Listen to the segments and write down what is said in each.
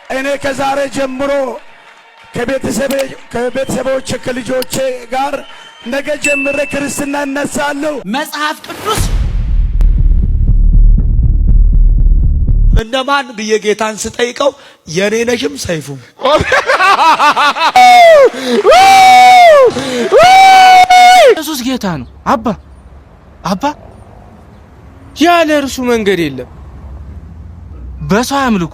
እኔ ከዛሬ ጀምሮ ከቤተሰቦቼ ከልጆቼ ጋር ነገ ጀምሬ ክርስትና እነሳለሁ። መጽሐፍ ቅዱስ እነማን ብዬ ጌታን ስጠይቀው የኔ ነሽም ሰይፉ ኢየሱስ ጌታ ነው። አባ ያለ እርሱ መንገድ የለም። በሰው አምልኩ።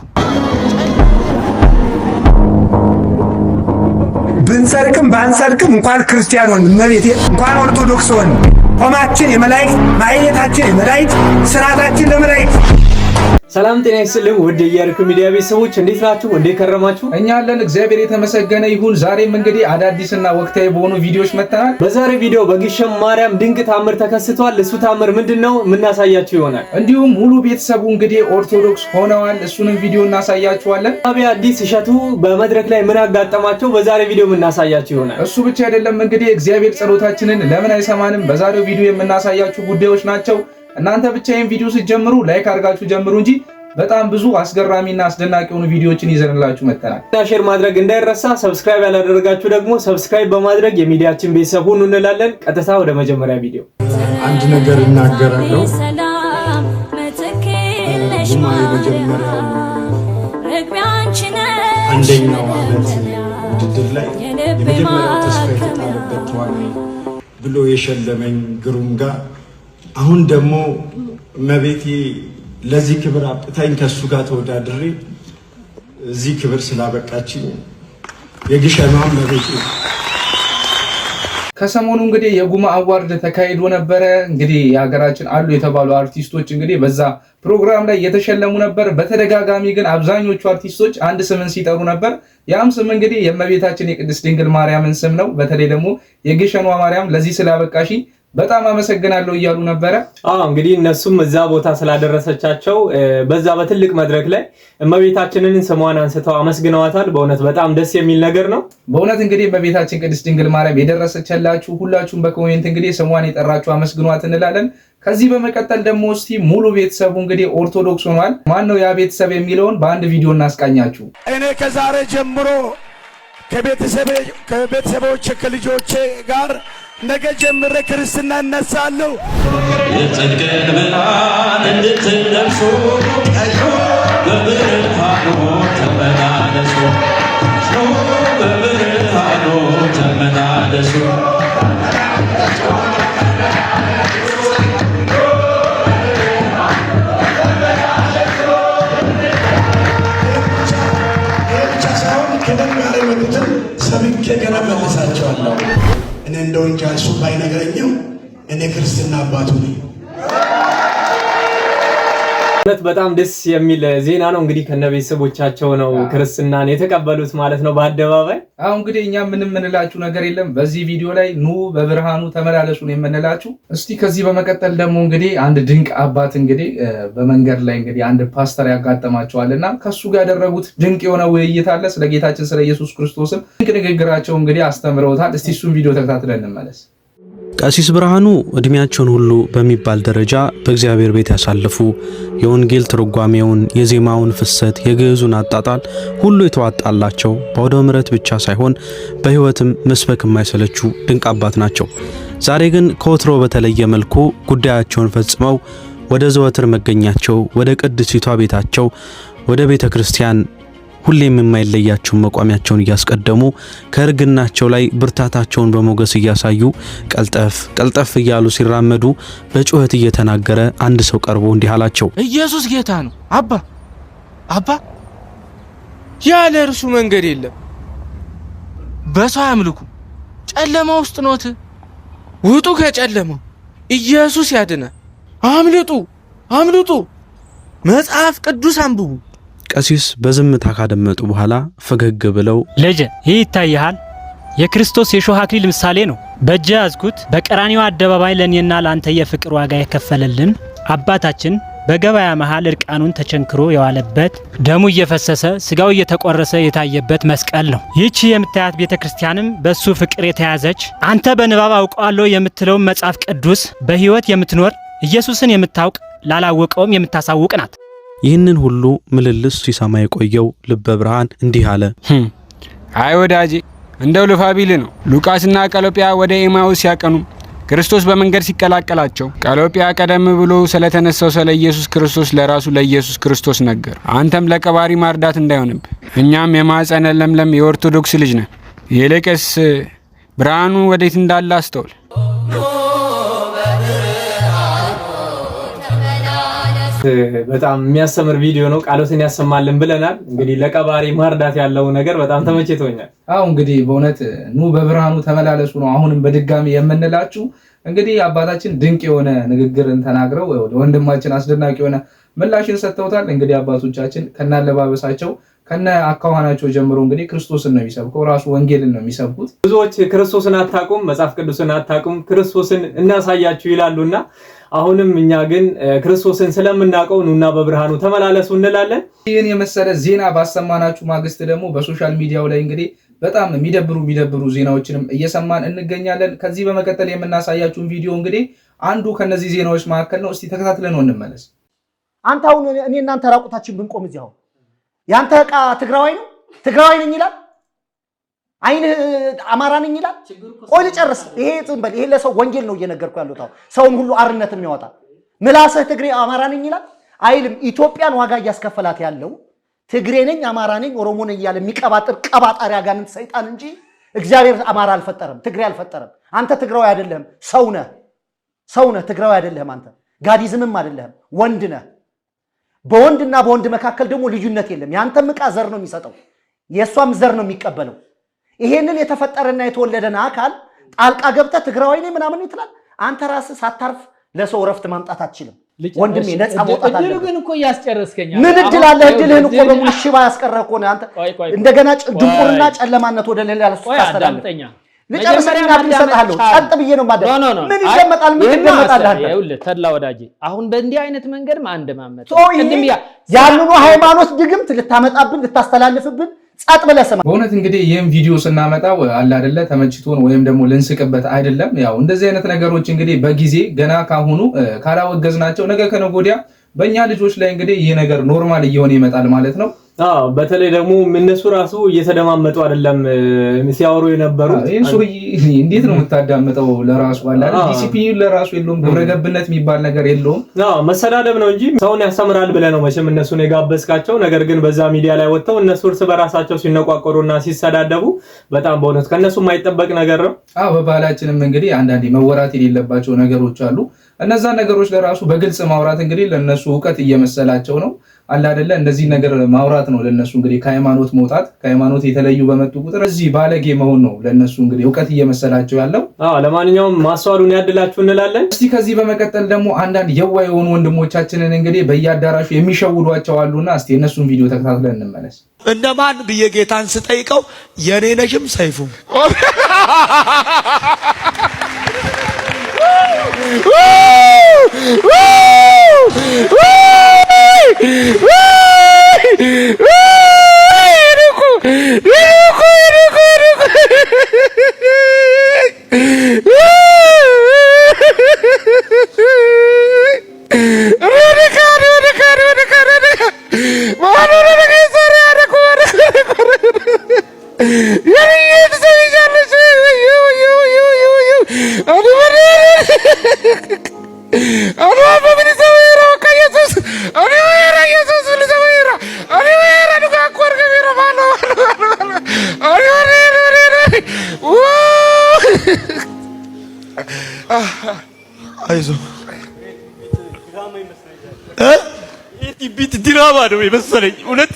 ብንሰርቅም ባንሰርቅም እንኳን ክርስቲያን ሆን መቤቴ እንኳን ኦርቶዶክስ ሆን ቆማችን የመላእክት ማይነታችን የመላእክት ስራታችን ለመላእክት። ሰላም ጤና ይስጥልኝ ውድ የኢያሪኮ ሚዲያ ቤተሰቦች እንዴት ናችሁ? እንዴት ከረማችሁ? እኛ አለን እግዚአብሔር የተመሰገነ ይሁን። ዛሬም እንግዲህ አዳዲስና ወቅታዊ በሆኑ ቪዲዮዎች መጥተናል። በዛሬ ቪዲዮ በግሸን ማርያም ድንቅ ታምር ተከስቷል። እሱ ታምር ምንድነው የምናሳያችሁ ይሆናል። እንዲሁም ሙሉ ቤተሰቡ እንግዲህ ኦርቶዶክስ ሆነዋል። እሱንም ቪዲዮ እናሳያችኋለን። አብይ አዲስ እሸቱ በመድረክ ላይ ምን አጋጠማቸው በዛሬ ቪዲዮ የምናሳያችሁ ይሆናል። እሱ ብቻ አይደለም እንግዲህ እግዚአብሔር ጸሎታችንን ለምን አይሰማንም በዛሬው ቪዲዮ የምናሳያችሁ ጉዳዮች ናቸው። እናንተ ብቻ ይሄን ቪዲዮ ስትጀምሩ ላይክ አድርጋችሁ ጀምሩ እንጂ በጣም ብዙ አስገራሚና አስደናቂ የሆኑ ቪዲዮዎችን ይዘንላችሁ መጥተናል። ሼር ማድረግ እንዳይረሳ፣ ሰብስክራይብ ያላደረጋችሁ ደግሞ ሰብስክራይብ በማድረግ የሚዲያችን ቤተሰብ ሁኑ እንላለን። ቀጥታ ወደ መጀመሪያ ቪዲዮ። አንድ ነገር እናገራለሁ። የመጀመሪያው አንደኛው ዓመት ውድድር ላይ የመጀመሪያው ተስፋ የተጣለበት ተዋናይ ብሎ የሸለመኝ ግሩም ጋር አሁን ደግሞ እመቤቴ ለዚህ ክብር አብቅታኝ ከሱ ጋር ተወዳድሬ እዚህ ክብር ስላበቃችኝ የግሸኗ እመቤቴ። ከሰሞኑ እንግዲህ የጉማ አዋርድ ተካሂዶ ነበረ። እንግዲህ የሀገራችን አሉ የተባሉ አርቲስቶች እንግዲህ በዛ ፕሮግራም ላይ የተሸለሙ ነበር። በተደጋጋሚ ግን አብዛኞቹ አርቲስቶች አንድ ስምን ሲጠሩ ነበር። ያም ስም እንግዲህ የእመቤታችን የቅድስት ድንግል ማርያምን ስም ነው። በተለይ ደግሞ የግሸኗ ማርያም ለዚህ ስላበቃሽ በጣም አመሰግናለሁ እያሉ ነበረ። እንግዲህ እነሱም እዛ ቦታ ስላደረሰቻቸው በዛ በትልቅ መድረክ ላይ እመቤታችንን ስሟን አንስተው አመስግነዋታል። በእውነት በጣም ደስ የሚል ነገር ነው። በእውነት እንግዲህ እመቤታችን ቅድስት ድንግል ማርያም የደረሰችላችሁ ሁላችሁም በኮሜንት እንግዲህ ስሟን የጠራችሁ አመስግኗት እንላለን። ከዚህ በመቀጠል ደግሞ እስቲ ሙሉ ቤተሰቡ እንግዲህ ኦርቶዶክስ ሆኗል። ማን ነው ያ ቤተሰብ የሚለውን በአንድ ቪዲዮ እናስቃኛችሁ። እኔ ከዛሬ ጀምሮ ከቤተሰቦቼ ከልጆቼ ጋር ነገ ጀምሬ ክርስትና እነሳለሁ። የጽድቅን ብርሃን እንድትለብሱ በብርሃኑ ተመላለሱ፣ በብርሃኑ ተመላለሱ። ብቻ ሳይሆን ከደም ጋር የመጡትን ሰብኬ ገና መልሳቸዋለሁ። እኔ እንደው እንጃ እሱ ባይነግረኝም እኔ ክርስትና አባቱ ነኝ። በጣም ደስ የሚል ዜና ነው። እንግዲህ ከነቤተሰቦቻቸው ነው ክርስትናን የተቀበሉት ማለት ነው በአደባባይ። አሁን እንግዲህ እኛ ምንም የምንላችሁ ነገር የለም። በዚህ ቪዲዮ ላይ ኑ በብርሃኑ ተመላለሱ ነው የምንላችሁ። እስቲ ከዚህ በመቀጠል ደግሞ እንግዲህ አንድ ድንቅ አባት እንግዲህ በመንገድ ላይ እንግዲህ አንድ ፓስተር ያጋጠማቸዋልና ከሱ ጋር ያደረጉት ድንቅ የሆነ ውይይት አለ። ስለ ጌታችን ስለ ኢየሱስ ክርስቶስም ድንቅ ንግግራቸው እንግዲህ አስተምረውታል። እስቲ እሱን ቪዲዮ ተከታትለን እንመለስ። ቀሲስ ብርሃኑ እድሜያቸውን ሁሉ በሚባል ደረጃ በእግዚአብሔር ቤት ያሳለፉ የወንጌል ትርጓሜውን፣ የዜማውን ፍሰት፣ የግዕዙን አጣጣል ሁሉ የተዋጣላቸው በአውደ ምሕረት ብቻ ሳይሆን በሕይወትም መስበክ የማይሰለቹ ድንቅ አባት ናቸው። ዛሬ ግን ከወትሮ በተለየ መልኩ ጉዳያቸውን ፈጽመው ወደ ዘወትር መገኛቸው ወደ ቅድስቲቷ ቤታቸው ወደ ቤተ ክርስቲያን ሁሌም የማይለያቸው መቋሚያቸውን እያስቀደሙ ከእርግናቸው ላይ ብርታታቸውን በሞገስ እያሳዩ ቀልጠፍ እያሉ ሲራመዱ በጩኸት እየተናገረ አንድ ሰው ቀርቦ እንዲህ አላቸው። ኢየሱስ ጌታ ነው። አባ ያለ እርሱ መንገድ የለም። በሰው አምልኩ። ጨለማ ውስጥ ኖት፣ ውጡ ከጨለማው። ኢየሱስ ያድናል። አምልጡ። መጽሐፍ ቅዱስ አንብቡ። ቀሲስ በዝምታ ካደመጡ በኋላ ፈገግ ብለው ልጄ ይህ ይታያል የክርስቶስ የሾህ አክሊል ምሳሌ ነው። በእጄ ያዝኩት በቀራንዮ አደባባይ ለኔና ላንተ የፍቅር ዋጋ የከፈለልን አባታችን በገበያ መሃል እርቃኑን ተቸንክሮ የዋለበት ደሙ እየፈሰሰ ስጋው እየተቆረሰ የታየበት መስቀል ነው። ይህች የምታያት ቤተክርስቲያንም በሱ ፍቅር የተያዘች አንተ በንባብ አውቀዋለሁ የምትለው መጽሐፍ ቅዱስ በሕይወት የምትኖር ኢየሱስን የምታውቅ ላላወቀውም የምታሳውቅ ናት። ይህንን ሁሉ ምልልስ ሲሰማ የቆየው ልበ ብርሃን እንዲህ አለ። አይ ወዳጄ እንደው ልፋቢል ነው። ሉቃስና ቀሎጵያ ወደ ኤማውስ ሲያቀኑ ክርስቶስ በመንገድ ሲቀላቀላቸው ቀሎጵያ ቀደም ብሎ ስለተነሳው ስለ ኢየሱስ ክርስቶስ ለራሱ ለኢየሱስ ክርስቶስ ነገር አንተም ለቀባሪ ማርዳት እንዳይሆንብህ እኛም የማኅፀነ ለምለም የኦርቶዶክስ ልጅ ነን። ይልቅስ ብርሃኑ ወዴት እንዳለ አስተውል። በጣም የሚያስተምር ቪዲዮ ነው። ቃሎትን ያሰማልን ብለናል። እንግዲህ ለቀባሪ ማርዳት ያለው ነገር በጣም ተመችቶኛል። አዎ እንግዲህ በእውነት ኑ በብርሃኑ ተመላለሱ ነው አሁንም በድጋሚ የምንላችሁ። እንግዲህ አባታችን ድንቅ የሆነ ንግግርን ተናግረው ለወንድማችን አስደናቂ የሆነ ምላሽን ሰጥተውታል። እንግዲህ አባቶቻችን ከናለባበሳቸው ከነ አካዋናቸው ጀምሮ እንግዲህ ክርስቶስን ነው የሚሰብከው፣ ራሱ ወንጌልን ነው የሚሰብኩት። ብዙዎች ክርስቶስን አታቁም፣ መጽሐፍ ቅዱስን አታቁም፣ ክርስቶስን እናሳያችሁ ይላሉና አሁንም እኛ ግን ክርስቶስን ስለምናውቀው ኑና በብርሃኑ ተመላለሱ እንላለን። ይህን የመሰለ ዜና ባሰማናችሁ ማግስት ደግሞ በሶሻል ሚዲያው ላይ እንግዲህ በጣም የሚደብሩ ዜናዎችንም እየሰማን እንገኛለን። ከዚህ በመቀጠል የምናሳያችሁን ቪዲዮ እንግዲህ አንዱ ከነዚህ ዜናዎች መካከል ነው። እስቲ ተከታትለን እንመለስ። አንተ አሁን እኔ እናንተ ራቁታችን ብንቆም እዚያው ያንተ ዕቃ ትግራዋይ ነው ትግራዋይ ነኝ ይላል፣ አይን አማራ ነኝ ይላል። ቆይ ልጨርስ። ይሄ ጽንበል ይሄ ለሰው ወንጌል ነው እየነገርኩ ያለው። ታው ሰውን ሁሉ አርነት የሚያወጣ ምላስህ ትግሬ አማራ ነኝ ይላል አይልም። ኢትዮጵያን ዋጋ እያስከፈላት ያለው ትግሬ ነኝ አማራ ነኝ ኦሮሞ ነኝ እያለ የሚቀባጥር ቀባጣሪ አጋንንት ሰይጣን እንጂ እግዚአብሔር አማራ አልፈጠረም፣ ትግሬ አልፈጠረም። አንተ ትግራዋይ አይደለህም፣ ሰው ነህ። ትግራዋይ አይደለህም አንተ፣ ጋዲዝምም አይደለህም፣ ወንድ ነህ። በወንድና በወንድ መካከል ደግሞ ልዩነት የለም። ያንተም ዕቃ ዘር ነው የሚሰጠው፣ የሷም ዘር ነው የሚቀበለው። ይሄንን የተፈጠረና የተወለደን አካል ጣልቃ ገብተህ ትግራዋይ ነኝ ምናምን ይትላል። አንተ ራስህ ሳታርፍ ለሰው ረፍት ማምጣት አትችልም ወንድሜ። ነፃ መውጣት አለ። እድሉ ግን እኮ ያስጨረስከኛ ምን እድል አለ? እድልህን እኮ በሙሉ ሽባ ያስቀረህ እኮ ነው አንተ። እንደገና ድንቁርና ጨለማነት ወደ ሌላ ለሱ ታስተላልፈኛ። ልጨርስና ልሰጣለሁ። ጸጥ ብዬ ነው ማለት ምን ይደመጣል? ምን ይደመጣል? ይኸውልህ ተድላ ወዳጄ፣ አሁን በእንዲህ አይነት መንገድ ማንደማመጥ ያንኑ ሃይማኖት ድግምት ልታመጣብን ልታስተላልፍብን ጸጥ ብለህ ስማ። በእውነት እንግዲህ ይህም ቪዲዮ ስናመጣው አለ አይደለ ተመችቶን ወይም ደግሞ ልንስቅበት አይደለም። ያው እንደዚህ አይነት ነገሮች እንግዲህ በጊዜ ገና ካሁኑ ካላወገዝናቸው ነገ ከነገ ወዲያ በእኛ ልጆች ላይ እንግዲህ ይህ ነገር ኖርማል እየሆነ ይመጣል ማለት ነው። በተለይ ደግሞ እነሱ ራሱ እየተደማመጡ አይደለም ሲያወሩ የነበሩ። እንዴት ነው የምታዳምጠው? ለራሱ አለ ዲሲፕሊን ለራሱ የለውም፣ ግብረገብነት የሚባል ነገር የለውም። መሰዳደብ ነው እንጂ ሰውን ያስተምራል ብለህ ነው መቼም እነሱን የጋበዝካቸው። ነገር ግን በዛ ሚዲያ ላይ ወጥተው እነሱ እርስ በራሳቸው ሲነቋቆሩና ሲሰዳደቡ በጣም በእውነት ከነሱ የማይጠበቅ ነገር ነው። በባህላችንም እንግዲህ አንዳንዴ መወራት የሌለባቸው ነገሮች አሉ። እነዛ ነገሮች ለራሱ በግልጽ ማውራት እንግዲህ ለነሱ ዕውቀት እየመሰላቸው ነው አለ አይደለ። እንደዚህ ነገር ማውራት ነው ለነሱ እንግዲህ ከሃይማኖት መውጣት፣ ከሃይማኖት የተለዩ በመጡ ቁጥር እዚህ ባለጌ መሆን ነው ለነሱ እንግዲህ ዕውቀት እየመሰላቸው ያለው። ለማንኛውም ማስተዋሉን ያድላችሁ እንላለን። እስቲ ከዚህ በመቀጠል ደግሞ አንዳንድ የዋህ የሆኑ ወንድሞቻችንን እንግዲህ በየአዳራሹ የሚሸውዷቸው አሉና እስቲ እነሱን ቪዲዮ ተከታትለን እንመለስ። እንደማን ብዬ ጌታን ስጠይቀው የኔ ነሽም ሰይፉ ድራማ ነው የመሰለኝ። እውነት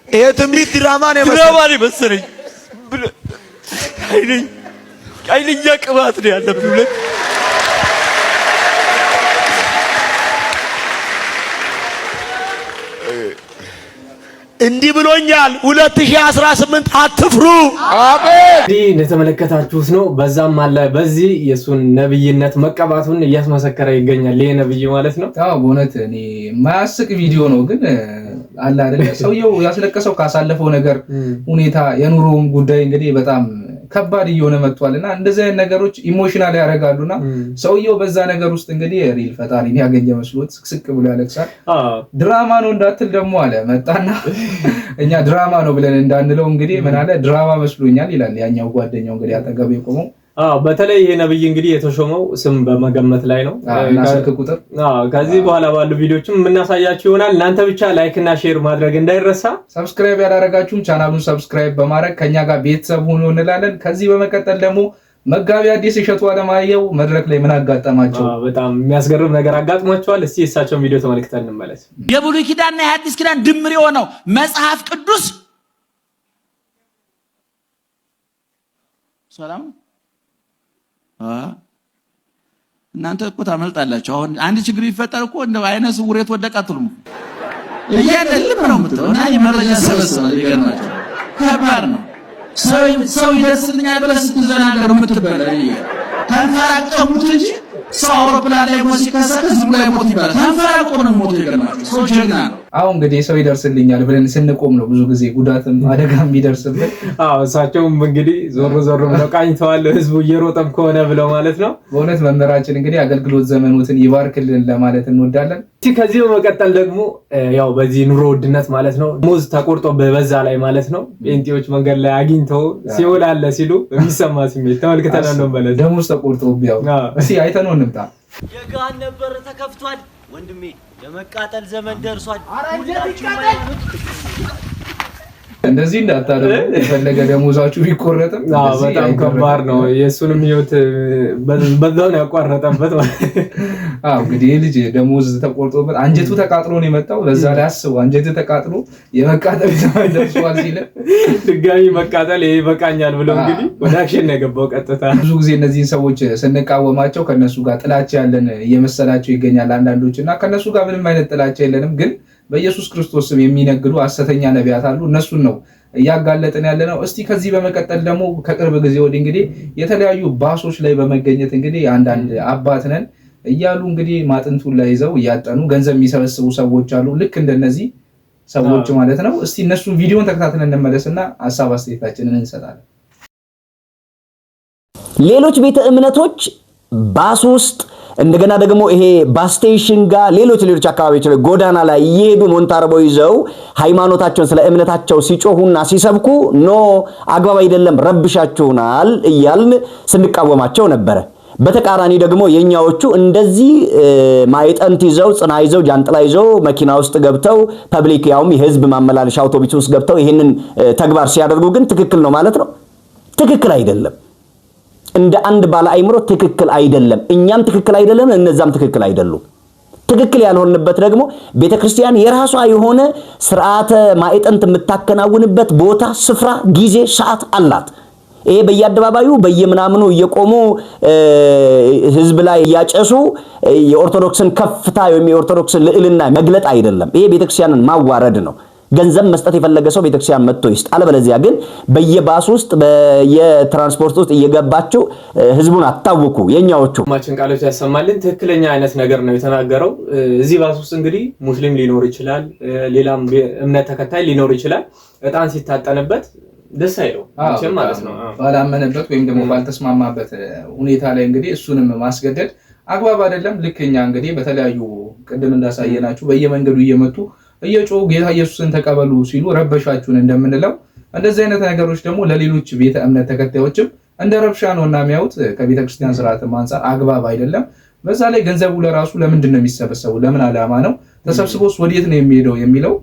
ይሄ ትንቢት ድራማ ነው የመሰለኝ። ኃይለኛ ቅባት ነው ያለብኝ። እውነት እንዲህ ብሎኛል 2018 አትፍሩ። አሜን። እንደተመለከታችሁት ነው። በዛም አለ በዚህ የሱን ነብይነት መቀባቱን እያስመሰከረ ይገኛል። ይሄ ነብይ ማለት ነው። በእውነት እኔ ማያስቅ ቪዲዮ ነው ግን አለ አይደል ሰውየው ያስለቀሰው ካሳለፈው ነገር ሁኔታ የኑሮውም ጉዳይ እንግዲህ በጣም ከባድ እየሆነ መጥቷልና እንደዚህ አይነት ነገሮች ኢሞሽናል ያደርጋሉና ሰውየው በዛ ነገር ውስጥ እንግዲህ ሪል ፈጣሪን ያገኘ መስሎት ስቅስቅ ብሎ ያለቅሳል። ድራማ ነው እንዳትል ደግሞ አለ መጣና እኛ ድራማ ነው ብለን እንዳንለው እንግዲህ ምን አለ ድራማ መስሎኛል ይላል ያኛው ጓደኛው እንግዲህ አጠገብ የቆመው። በተለይ ይሄ ነብይ እንግዲህ የተሾመው ስም በመገመት ላይ ነው እና ስልክ ቁጥር ከዚህ በኋላ ባሉ ቪዲዮዎችም የምናሳያችሁ ይሆናል። እናንተ ብቻ ላይክ እና ሼር ማድረግ እንዳይረሳ። ሰብስክራይብ ያላረጋችሁም ቻናሉን ሰብስክራይብ በማድረግ ከኛ ጋር ቤተሰብ ሆኖ እንላለን። ከዚህ በመቀጠል ደግሞ መጋቢ አዲስ እሸቱ አለማየሁ መድረክ ላይ ምን አጋጠማቸው? በጣም የሚያስገርም ነገር አጋጥሟቸዋል። እስቲ የእሳቸውን ቪዲዮ ተመልክተን እንመለስ። የብሉይ ኪዳንና የሐዲስ ኪዳን ድምር የሆነው መጽሐፍ ቅዱስ ሰላም እናንተ እኮ ታመልጣላችሁ። አሁን አንድ ችግር ይፈጠር እኮ እንደ አይነ ስውር የተወደቀ አትሉም እያደልም ነው የምትለው እና የመረጃ ሰበሰበ ይገርማችሁ። ከባድ ነው። ሰው ይደርስልኛል ብለህ ስትዘናገር የምትበላ ተንፈራቀሙት እንጂ ሰው አውሮፕላን ላይ ሞት ሲከሰከስ ዝም ላይ ሞት ይባላል። ተንፈራቆ ነው ሞት ይገርማችሁ። ሰው ጀግና ነው። አሁን እንግዲህ ሰው ይደርስልኛል ብለን ስንቆም ነው ብዙ ጊዜ ጉዳትም አደጋም ይደርስብን። እሳቸውም እንግዲህ ዞር ብለው ቃኝተዋል። ህዝቡ እየሮጠም ከሆነ ብለው ማለት ነው። በእውነት መምህራችን እንግዲህ አገልግሎት ዘመኑትን ይባርክልን ለማለት እንወዳለን። ከዚህ በመቀጠል ደግሞ ያው በዚህ ኑሮ ውድነት ማለት ነው ሙዝ ተቆርጦ በበዛ ላይ ማለት ነው ጴንጤዎች መንገድ ላይ አግኝተው ሲኦል አለ ሲሉ የሚሰማ ስሜት ተመልክተን ነው ማለት ደሞዝ ተቆርጦ ቢያው እስቲ አይተነው እንምጣ። የገሃነም በር ተከፍቷል ወንድሜ፣ የመቃጠል ዘመን ደርሷል። እንደዚህ እንዳታደርጉ። የፈለገ ደሞዛችሁ ቢቆረጥም በጣም ከባድ ነው። የሱንም ህይወት በዛው ነው ያቋረጠበት ማለት እንግዲህ ልጅ ደሞዝ ተቆርጦበት አንጀቱ ተቃጥሎ ነው የመጣው። በዛ ላይ አስበው አንጀቱ ተቃጥሎ የመቃጠል ዘመን ደርሷል ሲል ድጋሚ መቃጠል ይሄ በቃኛል ብሎ እንግዲህ ወደ አክሽን ነው የገባው ቀጥታ። ብዙ ጊዜ እነዚህን ሰዎች ስንቃወማቸው ከነሱ ጋር ጥላቻ ያለን እየመሰላቸው ይገኛል አንዳንዶች እና ከነሱ ጋር ምንም አይነት ጥላቻ የለንም ግን በኢየሱስ ክርስቶስ ስም የሚነግዱ ሐሰተኛ ነቢያት አሉ። እነሱን ነው እያጋለጥን ያለነው። እስቲ ከዚህ በመቀጠል ደግሞ ከቅርብ ጊዜ ወዲህ እንግዲህ የተለያዩ ባሶች ላይ በመገኘት እንግዲህ አንዳንድ አባት ነን እያሉ እንግዲህ ማጥንቱን ላይ ይዘው እያጠኑ ገንዘብ የሚሰበስቡ ሰዎች አሉ። ልክ እንደነዚህ ሰዎች ማለት ነው። እስቲ እነሱን ቪዲዮን ተከታትለን እንመለስና ሐሳብ አስተያየታችንን እንሰጣለን። ሌሎች ቤተ እምነቶች ባስ ውስጥ እንደገና ደግሞ ይሄ ባስቴሽን ጋር ሌሎች አካባቢዎች ላይ ጎዳና ላይ እየሄዱ ሞንታርቦ ይዘው ሃይማኖታቸውን ስለ እምነታቸው ሲጮሁና ሲሰብኩ ኖ አግባብ አይደለም ረብሻችሁናል እያልን ስንቃወማቸው ነበረ። በተቃራኒ ደግሞ የኛዎቹ እንደዚህ ማይጠንት ይዘው ጽና ይዘው ጃንጥላ ይዘው መኪና ውስጥ ገብተው ፐብሊክ ያውም የህዝብ ማመላለሻ አውቶቡስ ውስጥ ገብተው ይሄንን ተግባር ሲያደርጉ ግን ትክክል ነው ማለት ነው? ትክክል አይደለም። እንደ አንድ ባለ አይምሮ ትክክል አይደለም። እኛም ትክክል አይደለም፣ እነዛም ትክክል አይደሉም። ትክክል ያልሆነበት ደግሞ ቤተክርስቲያን የራሷ የሆነ ስርዓተ ማዕጠንት የምታከናውንበት ቦታ፣ ስፍራ፣ ጊዜ፣ ሰዓት አላት። ይሄ በየአደባባዩ በየምናምኑ እየቆሙ ህዝብ ላይ ያጨሱ የኦርቶዶክስን ከፍታ ወይም የኦርቶዶክስን ልዕልና መግለጥ አይደለም። ይሄ ቤተክርስቲያንን ማዋረድ ነው። ገንዘብ መስጠት የፈለገ ሰው ቤተክርስቲያን መጥቶ ይስጥ። አለበለዚያ ግን በየባስ ውስጥ በየትራንስፖርት ውስጥ እየገባችሁ ህዝቡን አታውኩ። የኛዎቹ ማችን ቃሎች ያሰማልን። ትክክለኛ አይነት ነገር ነው የተናገረው። እዚህ ባስ ውስጥ እንግዲህ ሙስሊም ሊኖር ይችላል፣ ሌላም እምነት ተከታይ ሊኖር ይችላል። እጣን ሲታጠንበት ደስ አይለው ማለት ነው። ባላመነበት ወይም ደግሞ ባልተስማማበት ሁኔታ ላይ እንግዲህ እሱንም ማስገደድ አግባብ አይደለም። ልክኛ እንግዲህ በተለያዩ ቅድም እንዳሳየናችሁ በየመንገዱ እየመጡ እየጮሁ ጌታ ኢየሱስን ተቀበሉ ሲሉ ረበሻችሁን እንደምንለው እንደዚህ አይነት ነገሮች ደግሞ ለሌሎች ቤተ እምነት ተከታዮችም እንደ ረብሻ ነውና የሚያዩት ከቤተክርስቲያን ስርዓት አንፃር አግባብ አይደለም። በዛ ላይ ገንዘቡ ለራሱ ለምንድን ነው የሚሰበሰበው? ለምን ዓላማ ነው? ተሰብስቦስ ወዴት ነው የሚሄደው የሚለው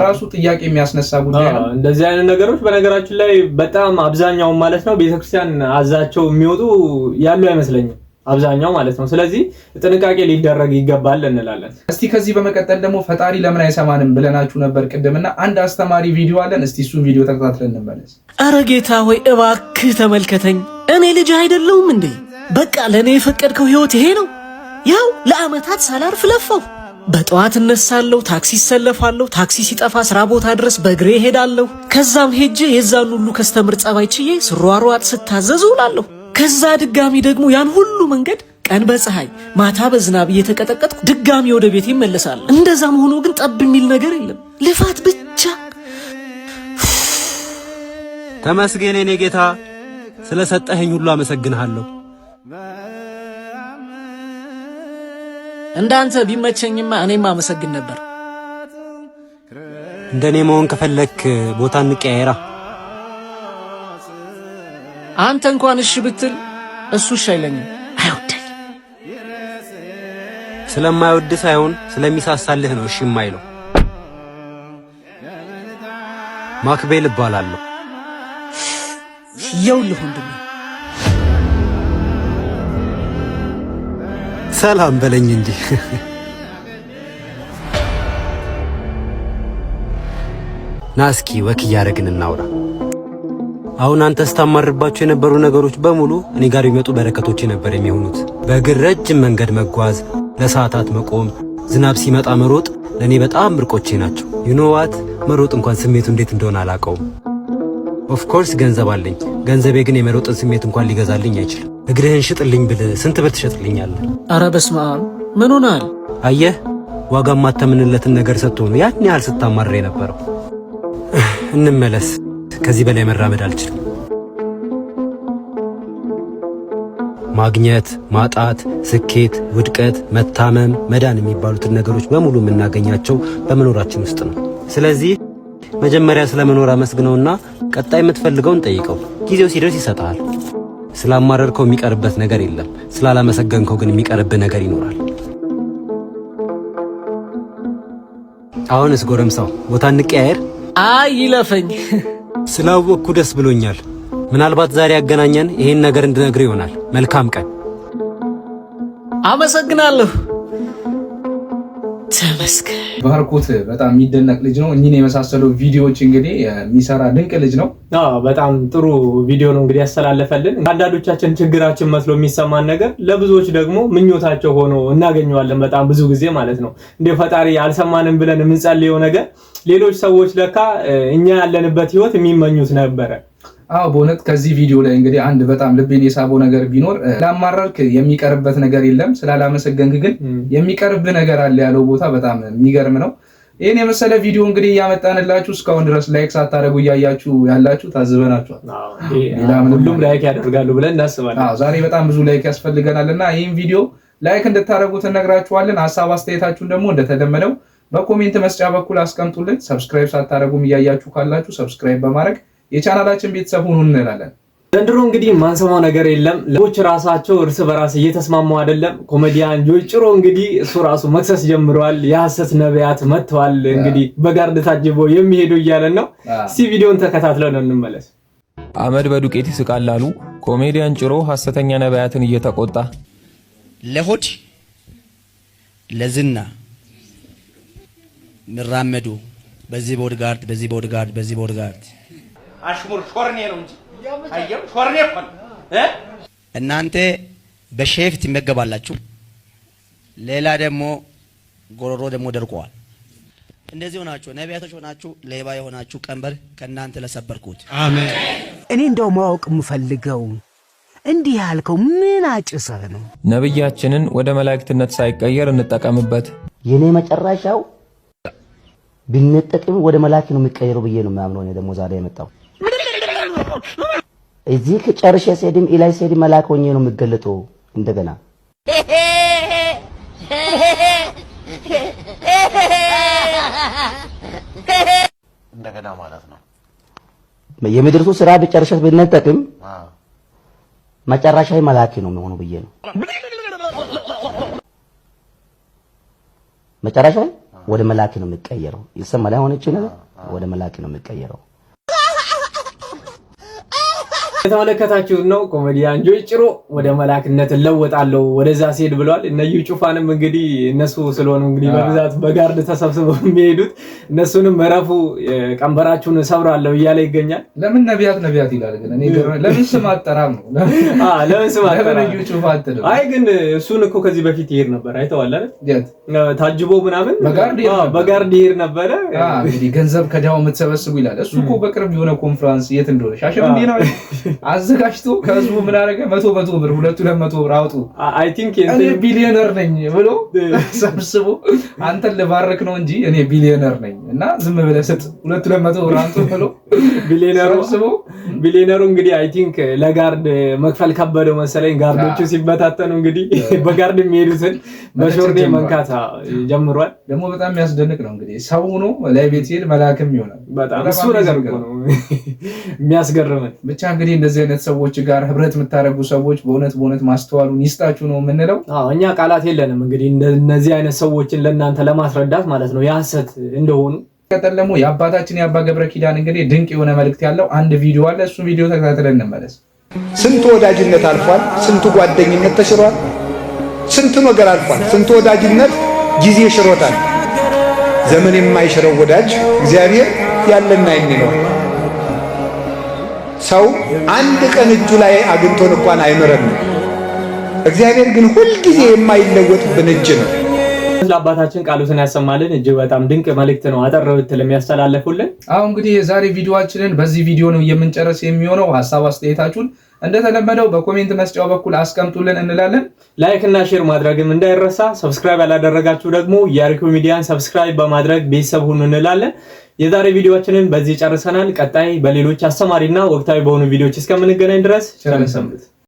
ራሱ ጥያቄ የሚያስነሳ ጉዳይ ነው። እንደዚህ አይነት ነገሮች በነገራችን ላይ በጣም አብዛኛው ማለት ነው ቤተክርስቲያን አዛቸው የሚወጡ ያሉ አይመስለኝም አብዛኛው ማለት ነው። ስለዚህ ጥንቃቄ ሊደረግ ይገባል እንላለን። እስቲ ከዚህ በመቀጠል ደግሞ ፈጣሪ ለምን አይሰማንም ብለናችሁ ነበር ቅድምና አንድ አስተማሪ ቪዲዮ አለን። እስቲ እሱን ቪዲዮ ተከታትለን እንመለስ። አረ ጌታ ሆይ እባክህ ተመልከተኝ፣ እኔ ልጅ አይደለሁም እንዴ? በቃ ለኔ የፈቀድከው ህይወት ይሄ ነው። ያው ለአመታት ሳላርፍ ለፋው። በጠዋት እነሳለሁ፣ ታክሲ እሰለፋለሁ፣ ታክሲ ሲጠፋ ስራ ቦታ ድረስ በእግሬ ሄዳለሁ። ከዛም ሄጄ የዛን ሁሉ ከስተምር ጸባይ ችዬ ስሯሯጥ ስታዘዝ ውላለሁ። ከዛ ድጋሚ ደግሞ ያን ሁሉ መንገድ ቀን በፀሐይ ማታ በዝናብ እየተቀጠቀጥኩ ድጋሚ ወደ ቤት ይመለሳል። እንደዛም ሆኖ ግን ጠብ የሚል ነገር የለም፣ ልፋት ብቻ። ተመስገን የኔ ጌታ፣ ስለሰጠኸኝ ሁሉ አመሰግንሃለሁ። እንዳንተ ቢመቸኝማ እኔም አመሰግን ነበር። እንደኔ መሆን ከፈለክ ቦታ እንቀያየራ። አንተ እንኳን እሺ ብትል እሱ እሺ አይለኝም። አይወደኝ። ስለማይወድ ሳይሆን ስለሚሳሳልህ ነው እሺ የማይለው። ማክቤል እባላለሁ። ይኸውልህ ወንድሜ ሰላም በለኝ እንጂ። ናስኪ ወክ እያደረግን እናውራ። አሁን አንተ ስታማርባቸው የነበሩ ነገሮች በሙሉ እኔ ጋር የሚመጡ በረከቶች ነበር የሚሆኑት። በእግር ረጅም መንገድ መጓዝ፣ ለሰዓታት መቆም፣ ዝናብ ሲመጣ መሮጥ ለኔ በጣም ምርቆቼ ናቸው። ዩኖዋት መሮጥ እንኳን ስሜቱ እንዴት እንደሆነ አላውቀውም። ኦፍ ኮርስ ገንዘብ አለኝ። ገንዘቤ ግን የመሮጥን ስሜት እንኳን ሊገዛልኝ አይችልም። እግርህን ሽጥልኝ ብል ስንት ብር ትሸጥልኛለህ? ኧረ በስመ አብ ምን ሆነሃል? አየህ ዋጋ ማተምንለትን ነገር ሰጥቶ ነው ያን ያህል ስታማርር የነበረው። እንመለስ። ከዚህ በላይ መራመድ አልችልም። ማግኘት፣ ማጣት፣ ስኬት፣ ውድቀት፣ መታመም፣ መዳን የሚባሉትን ነገሮች በሙሉ የምናገኛቸው በመኖራችን ውስጥ ነው። ስለዚህ መጀመሪያ ስለመኖር አመስግነውና ቀጣይ የምትፈልገውን ጠይቀው። ጊዜው ሲደርስ ይሰጣል። ስላማረርከው የሚቀርበት ነገር የለም። ስላላመሰገንከው ግን የሚቀርብህ ነገር ይኖራል። አሁንስ ጎረምሳው ቦታ እንቀያየር? አይ ይለፈኝ። ስላወቅኩ ደስ ብሎኛል። ምናልባት ዛሬ ያገናኘን ይሄን ነገር እንድነግር ይሆናል። መልካም ቀን። አመሰግናለሁ። ተመስገን። ባርኮት በጣም የሚደነቅ ልጅ ነው። እኚህን የመሳሰሉ ቪዲዮዎች እንግዲህ የሚሰራ ድንቅ ልጅ ነው። በጣም ጥሩ ቪዲዮ ነው እንግዲህ ያስተላለፈልን። አንዳንዶቻችን ችግራችን መስሎ የሚሰማን ነገር ለብዙዎች ደግሞ ምኞታቸው ሆኖ እናገኘዋለን። በጣም ብዙ ጊዜ ማለት ነው እንደ ፈጣሪ አልሰማንም ብለን የምንጸልየው ነገር ሌሎች ሰዎች ለካ እኛ ያለንበት ህይወት የሚመኙት ነበረ። በእውነት ከዚህ ቪዲዮ ላይ እንግዲህ አንድ በጣም ልቤን የሳበው ነገር ቢኖር ስላማረርክ የሚቀርበት ነገር የለም፣ ስላላመሰገንክ ግን የሚቀርብ ነገር አለ ያለው ቦታ በጣም የሚገርም ነው። ይህን የመሰለ ቪዲዮ እንግዲህ እያመጣንላችሁ እስካሁን ድረስ ላይክ ሳታደርጉ እያያችሁ ያላችሁ ታዝበናችኋል። ሁሉም ላይክ ያደርጋሉ ብለን እናስባለን። ዛሬ በጣም ብዙ ላይክ ያስፈልገናልና ይህን ቪዲዮ ላይክ እንድታደርጉት እነግራችኋለን። ሀሳብ አስተያየታችሁን ደግሞ እንደተለመደው በኮሜንት መስጫ በኩል አስቀምጡልን። ሰብስክራይብ ሳታደርጉም እያያችሁ ካላችሁ ሰብስክራይብ በማድረግ የቻናላችን ቤተሰብ ሁኑ እንላለን። ዘንድሮ እንግዲህ ማንሰማው ነገር የለም። ልጆች ራሳቸው እርስ በራስ እየተስማሙ አይደለም። ኮሜዲያን ጆይ ጭሮ እንግዲህ እሱ ራሱ መክሰስ ጀምሯል። የሐሰት ነቢያት መጥተዋል እንግዲህ በጋርድ ታጅበው የሚሄዱ እያለን ነው። እስቲ ቪዲዮን ተከታትለን እንመለስ። አመድ በዱቄት ይስቃል አሉ። ኮሜዲያን ጭሮ ሐሰተኛ ነቢያትን እየተቆጣ ለሆድ ለዝና ምራመዱ በዚህ ቦድጋርድ በዚህ ቦድጋርድ በዚህ ቦድጋርድ አሽሙር ሾርኔ ነው እንጂ አየው ሾርኔ እኮ እናንተ በሼፍ ትመገባላችሁ፣ ሌላ ደግሞ ጎሮሮ ደግሞ ደርቋል። እንደዚህ ሆናችሁ ነቢያቶች ሆናችሁ ሌባ የሆናችሁ ቀንበር ከእናንተ ለሰበርኩት። አሜን። እኔ እንደው ማወቅ የምፈልገው እንዲህ ያልከው ምን አጭሰህ ነው? ነብያችንን ወደ መላእክትነት ሳይቀየር እንጠቀምበት። የኔ መጨረሻው ቢነጠቅም ወደ መላክ ነው የሚቀየረው ብዬ ነው የማምነው። እኔ ደግሞ ዛሬ የመጣው እዚህ ከጨርሼ ሲሄድም ኢላይ ሲሄድም መላክ ሆኜ ነው የሚገለጠው እንደገና። እንደገና ማለት ነው የምድርቱ ስራ ቢጨርሼ ቢነጠቅም መጨረሻዬ መላክ ነው የሚሆነው ብዬ ነው መጨረሻዬ ወደ መላክ ነው የሚቀየረው። ይሰማል አሁን እቺ ነገር ወደ መላክ ነው የሚቀየረው። የተመለከታችሁት ነው። ኮሜዲያን ጆይ ጭሮ ወደ መላክነት ለወጣለው ወደዛ ሲሄድ ብለዋል። እነዩ ጩፋንም እንግዲህ እነሱ ስለሆኑ እንግዲህ በብዛት በጋርድ ተሰብስበው የሚሄዱት እነሱንም መረፉ ቀንበራችሁን ሰብራለሁ እያለ ይገኛል። ለምን ነቢያት ይላል ግን እኔ ለምን ስም አጠራም ነው? ለምን ስም አጠራም? እነዩ ጩፋ አትደው። አይ ግን እሱን እኮ ከዚህ በፊት ይሄድ ነበር አይተዋል አይደል? ታጅቦ ምናምን በጋርድ ይሄድ ነበር። እንግዲህ ገንዘብ ከዳው የምትሰበስቡ ይላል። እሱ እኮ በቅርብ የሆነ ኮንፈረንስ የት እንደሆነ ሻሸመኔ ነው አዘጋጅቶ ከህዝቡ ምን አደረገ? 100 ብር 200 ብር አውጡ አይ ቲንክ እኔ ቢሊዮነር ነኝ ብሎ ሰብስቦ አንተን ልባርክ ነው እንጂ እኔ ቢሊዮነር ነኝ እና ዝም ብለህ ስጥ 200 ብር አንተ ብሎ ቢሊየነሩ እንግዲህ አይ ቲንክ ለጋርድ መክፈል ከበደው መሰለኝ። ጋርዶቹ ሲበታተኑ እንግዲህ በጋርድ የሚሄዱትን በሾርኔ መንካታ ጀምሯል። ደግሞ በጣም የሚያስደንቅ ነው እንግዲህ ሰው ሆኖ ላይ ቤት ሄድ መላክም ይሆናል። በጣም እሱ ነገር ነው የሚያስገርመን። ብቻ እንግዲህ እንደዚህ አይነት ሰዎች ጋር ህብረት የምታደርጉ ሰዎች በእውነት ማስተዋሉን ይስጣችሁ ነው የምንለው። እኛ ቃላት የለንም እንግዲህ እነዚህ አይነት ሰዎችን ለእናንተ ለማስረዳት ማለት ነው የሐሰት እንደሆኑ። ቀጥል ደግሞ የአባታችን የአባ ገብረ ኪዳን እንግዲህ ድንቅ የሆነ መልእክት ያለው አንድ ቪዲዮ አለ። እሱ ቪዲዮ ተከታትለን እንመለስ። ስንቱ ወዳጅነት አልፏል፣ ስንቱ ጓደኝነት ተሽሯል፣ ስንቱ ነገር አልፏል፣ ስንቱ ወዳጅነት ጊዜ ሽሮታል። ዘመን የማይሽረው ወዳጅ እግዚአብሔር ያለና የሚኖር ሰው አንድ ቀን እጁ ላይ አግኝቶን እንኳን አይምረንም። እግዚአብሔር ግን ሁልጊዜ የማይለወጥብን እጅ ነው። ለአባታችን ቃሉትን ያሰማልን። እጅግ በጣም ድንቅ መልእክት ነው አጠር ብትል የሚያስተላልፉልን። አሁን እንግዲህ የዛሬ ቪዲዮአችንን በዚህ ቪዲዮ ነው የምንጨርስ የሚሆነው። ሐሳብ አስተያየታችሁን እንደተለመደው በኮሜንት መስጫው በኩል አስቀምጡልን እንላለን። ላይክ እና ሼር ማድረግም እንዳይረሳ። ሰብስክራይብ ያላደረጋችሁ ደግሞ የአሪኮ ሚዲያን ሰብስክራይብ በማድረግ ቤተሰብ ሁኑ እንላለን። የዛሬ ቪዲዮአችንን በዚህ ጨርሰናል። ቀጣይ በሌሎች አስተማሪና ወቅታዊ በሆኑ ቪዲዮዎች እስከምንገናኝ ድረስ ቸር ሰንብቱ።